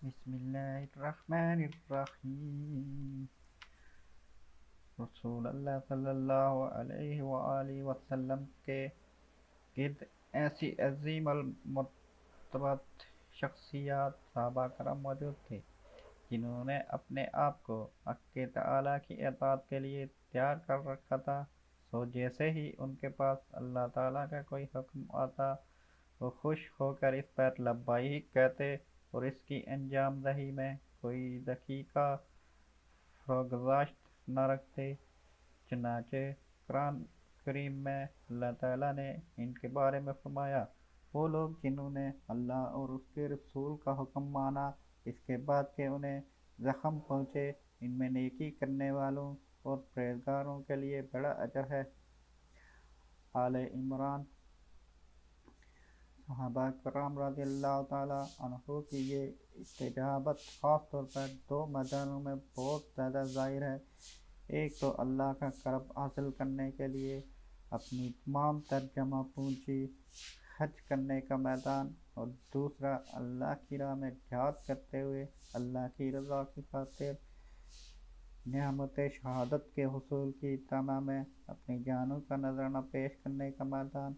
بسم اللہ الرحمن الرحیم۔ رسول اللہ صلی اللہ علیہ وآلہ وسلم کے گرد ایسی عظیم المرتبت شخصیات صحابہ کرام موجود تھے جنہوں نے اپنے آپ کو حق تعالیٰ کی اطاعت کے لیے تیار کر رکھا تھا۔ جیسے ہی ان کے پاس اللہ تعالیٰ کا کوئی حکم آتا وہ خوش ہو کر اس پر لبیک کہتے اور اس کی انجام دہی میں کوئی دقیقہ فروگزاشت نہ رکھتے۔ چنانچہ قرآن کریم میں اللہ تعالیٰ نے ان کے بارے میں فرمایا، وہ لوگ جنہوں نے اللہ اور اس کے رسول کا حکم مانا اس کے بعد کہ انہیں زخم پہنچے، ان میں نیکی کرنے والوں اور پرہیزگاروں کے لیے بڑا اجر ہے۔ آل عمران۔ صحابہ کرام رضی اللہ تعالیٰ عنہ کی یہ استجابت خاص طور پر دو میدانوں میں بہت زیادہ ظاہر ہے۔ ایک تو اللہ کا قرب حاصل کرنے کے لیے اپنی تمام تر جمع پونجی خرچ کرنے کا میدان، اور دوسرا اللہ کی راہ میں جہاد کرتے ہوئے اللہ کی رضا کی خاطر نعمت شہادت کے حصول کی طمع میں اپنی جانوں کا نذرانہ پیش کرنے کا میدان۔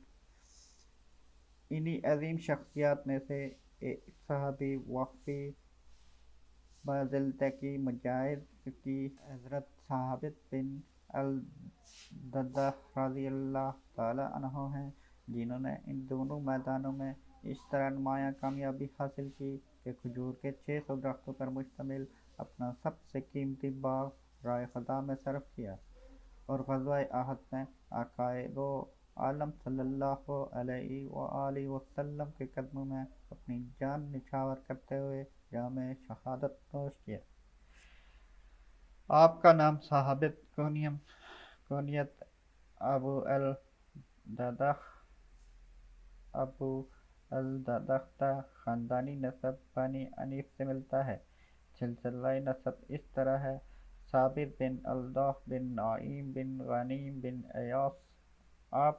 انہی عظیم شخصیات میں سے ایک صحابی وقفی بازلتقی مجاہد کی حضرت ثابت بن الدرداء رضی اللہ تعالیٰ عنہ ہیں، جنہوں نے ان دونوں میدانوں میں اس طرح نمایاں کامیابی حاصل کی کہ کھجور کے 600 درختوں پر مشتمل اپنا سب سے قیمتی باغ راہ خدا میں صرف کیا، اور غزوہ احد میں آقائے دو عالم صلی اللہ علیہ وآلہ وسلم کے قدموں میں اپنی جان نچھاور کرتے ہوئے جام شہادت نوش کیا۔ آپ کا نام ثابت کنیت ابو الدرداء خاندانی نسب بنی انیف سے ملتا ہے۔ سلسلہ نسب اس طرح ہے: ثابت بن الدرداء بن نعیم بن غنیم بن ایاس۔ آپ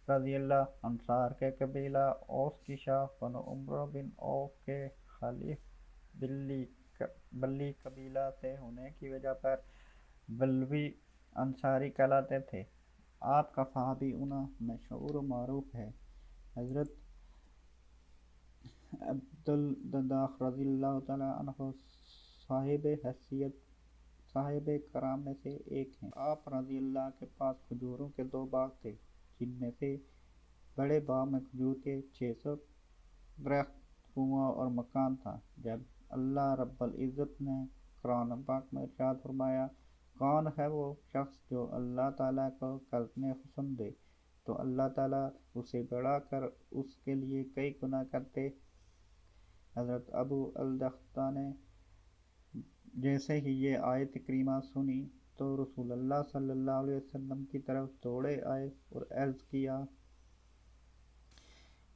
رضی اللہ انصار کے قبیلہ اوس کی شاخ بنو عمرو بن عوف کے خلیف بلی قبیلہ سے ہونے کی وجہ پر بلوی انصاری کہلاتے تھے۔ آپ کا صحابی ہونا مشہور و معروف ہے۔ حضرت عبدالدرداء رضی اللہ تعالیٰ عنہ صاحب حیثیت صحابہ کرام میں سے ایک ہیں۔ آپ رضی اللہ کے پاس کھجوروں کے 2 باغ تھے، جن میں سے بڑے باغ میں کھجور کے 600 درخت، کنواں اور مکان تھا۔ جب اللہ رب العزت نے قرآن پاک میں ارشاد فرمایا، کون ہے وہ شخص جو اللہ تعالیٰ کو قرض میں حسن دے تو اللہ تعالیٰ اسے بڑھا کر اس کے لیے کئی گنا کرتے۔ حضرت ابو الدرداء نے جیسے ہی یہ آیت کریمہ سنی تو رسول اللہ صلی اللہ علیہ وسلم کی طرف دوڑے آئے اور عرض کیا،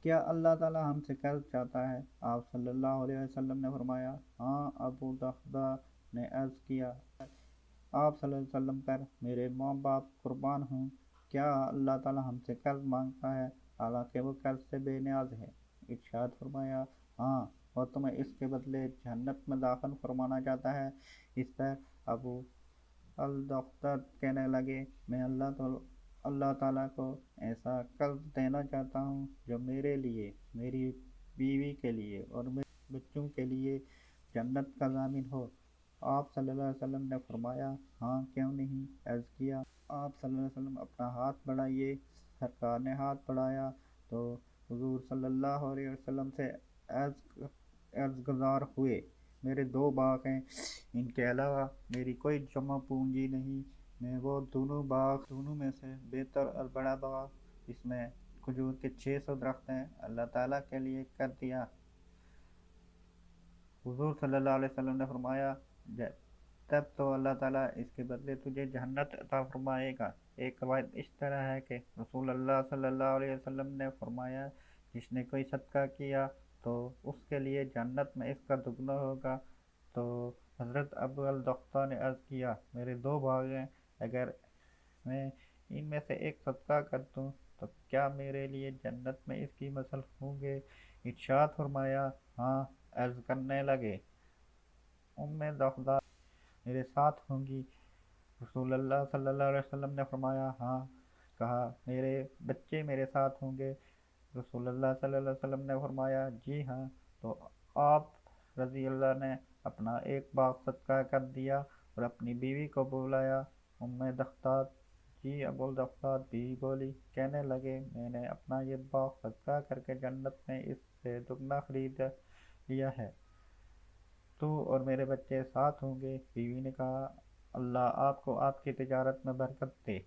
کیا اللہ تعالیٰ ہم سے قرض چاہتا ہے؟ آپ صلی اللہ علیہ وسلم نے فرمایا، ہاں۔ ابو الدرداء نے عرض کیا، آپ صلی اللہ علیہ وسلم پر میرے ماں باپ قربان ہوں، کیا اللہ تعالیٰ ہم سے قرض مانگتا ہے حالانکہ وہ قرض سے بے نیاز ہے؟ ارشاد فرمایا، ہاں، اور تمہیں اس کے بدلے جنت میں داخل فرمانا چاہتا ہے۔ اس پر ابو الدرداء کہنے لگے، میں اللہ تعالیٰ کو ایسا قرض دینا چاہتا ہوں جو میرے لیے، میری بیوی کے لیے اور میرے بچوں کے لیے جنت کا ضامن ہو۔ آپ صلی اللہ علیہ وسلم نے فرمایا، ہاں، کیوں نہیں؟ عرض کیا، آپ صلی اللہ علیہ وسلم اپنا ہاتھ بڑھائیے۔ سرکار نے ہاتھ بڑھایا تو حضور صلی اللہ علیہ وسلم سے عرض گزار ہوئے، میرے 2 باغ ہیں، ان کے علاوہ میری کوئی جمع پونجی نہیں، میں وہ دونوں میں سے بہتر اور بڑا باغ جس میں کھجور کے 600 درخت ہیں اللہ تعالیٰ کے لیے کر دیا۔ حضور صلی اللہ علیہ وسلم نے فرمایا، تب تو اللہ تعالیٰ اس کے بدلے تجھے جنت عطا فرمائے گا۔ ایک روایت اس طرح ہے کہ رسول اللہ صلی اللہ علیہ وسلم نے فرمایا، جس نے کوئی صدقہ کیا تو اس کے لیے جنت میں اس کا دگنا ہوگا۔ تو حضرت ابو الدرداء نے عرض کیا، میرے 2 باغ ہیں، اگر میں ان میں سے ایک صدقہ کر دوں تو کیا میرے لیے جنت میں اس کی مثل ہوں گے؟ ارشاد فرمایا، ہاں۔ عرض کرنے لگے، دغدہ میرے ساتھ ہوں گی؟ رسول اللہ صلی اللہ علیہ وسلم نے فرمایا ہاں۔ کہا میرے بچے میرے ساتھ ہوں گے؟ رسول اللہ صلی اللہ علیہ وسلم نے فرمایا جی ہاں۔ تو آپ رضی اللہ نے اپنا ایک باغ صدقہ کر دیا اور اپنی بیوی کو بلایا۔ دختار جی ابو الدختار بیوی بولی، کہنے لگے میں نے اپنا یہ باغ صدقہ کر کے جنت میں اس سے دگنا خرید لیا ہے، تو اور میرے بچے ساتھ ہوں گے۔ بیوی نے کہا اللہ آپ کو آپ کی تجارت میں برکت دے۔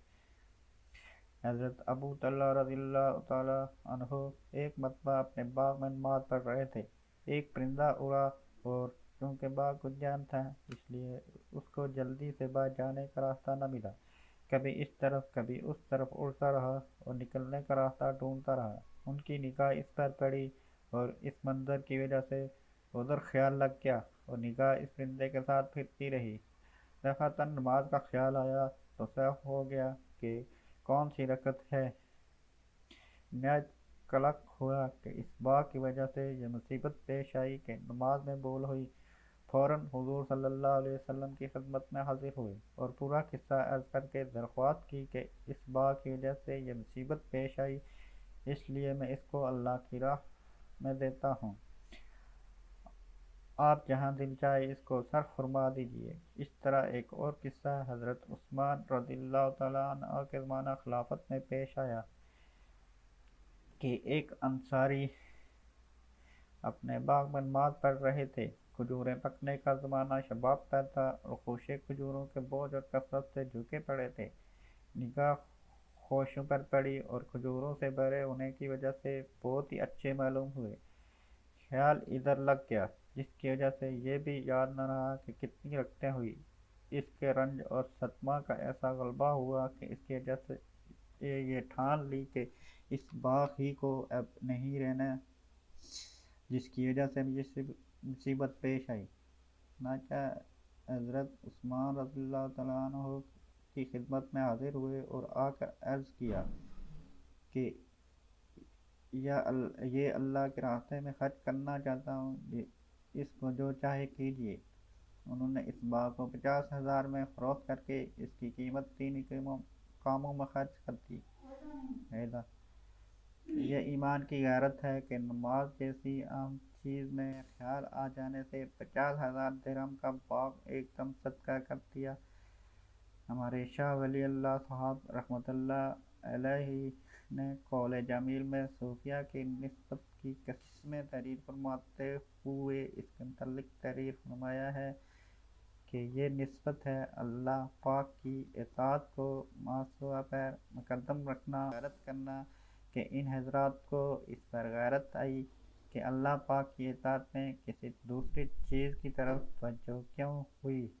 حضرت ابو طلحہ رضی اللہ تعالیٰ عنہ ایک مرتبہ اپنے باغ میں نماز پڑھ رہے تھے۔ ایک پرندہ اڑا اور چونکہ باغ گنجان تھا اس لیے اس کو جلدی سے باہر جانے کا راستہ نہ ملا۔ کبھی اس طرف کبھی اس طرف اڑتا رہا اور نکلنے کا راستہ ڈھونڈتا رہا۔ ان کی نگاہ اس پر پڑی اور اس منظر کی وجہ سے ادھر خیال لگ گیا اور نگاہ اس پرندے کے ساتھ پھرتی رہی۔ دفعتاً نماز کا خیال آیا تو صاف ہو گیا کہ کون سی رکعت ہے۔ نہایت قلق ہوا کہ اس باغ کی وجہ سے یہ مصیبت پیش آئی کہ نماز میں بھول ہوئی۔ فوراً حضور صلی اللہ علیہ وسلم کی خدمت میں حاضر ہوئے اور پورا قصہ عرض کر کے درخواست کی کہ اس باغ کی وجہ سے یہ مصیبت پیش آئی، اس لیے میں اس کو اللہ کی راہ میں دیتا ہوں، آپ جہاں دل چاہے اس کو صرف فرما دیجیے۔ اس طرح ایک اور قصہ حضرت عثمان رضی اللہ تعالیٰ عنہ کے زمانہ خلافت میں پیش آیا کہ ایک انصاری اپنے باغ میں نماز پڑھ رہے تھے۔ کھجوریں پکنے کا زمانہ شباب کا تھا اور خوشے کھجوروں کے بوجھ اور کثرت سے جھکے پڑے تھے۔ نگاہ خوشوں پر پڑی اور کھجوروں سے بھرے ہونے کی وجہ سے بہت ہی اچھے معلوم ہوئے۔ خیال ادھر لگ گیا، جس کی وجہ سے یہ بھی یاد نہ رہا کہ کتنی رکعتیں ہوئی۔ اس کے رنج اور صدمہ کا ایسا غلبہ ہوا کہ اس کی وجہ سے یہ ٹھان لی کہ اس باغ ہی کو اب نہیں رہنا، جس کی وجہ سے مصیبت پیش آئی۔ چنانچہ حضرت عثمان رضی اللہ تعالیٰ عنہ کی خدمت میں حاضر ہوئے اور آ کر عرض کیا کہ یہ اللہ کے راستے میں خرچ کرنا چاہتا ہوں، اس کو جو چاہے کیجیے۔ انہوں نے اس باغ کو 50,000 میں فروخت کر کے اس کی قیمت 3 کاموں میں خرچ کر دی۔ یہ ایمان کی غیرت ہے کہ نماز جیسی اہم چیز میں خیال آ جانے سے 50,000 درہم کا باغ ایک دم صدقہ کر دیا۔ ہمارے شاہ ولی اللہ صاحب رحمۃ اللہ علیہ نے قول جمیل میں صوفیہ کی نسبت کی قسمیں تحریر فرماتے ہوئے اس کے متعلق تحریر فرمایا ہے کہ یہ نسبت ہے اللہ پاک کی اطاعت کو ماسوا پر مقدم رکھنا، غیرت کرنا کہ ان حضرات کو اس پر غیرت آئی کہ اللہ پاک کی اطاعت میں کسی دوسری چیز کی طرف توجہ کیوں ہوئی۔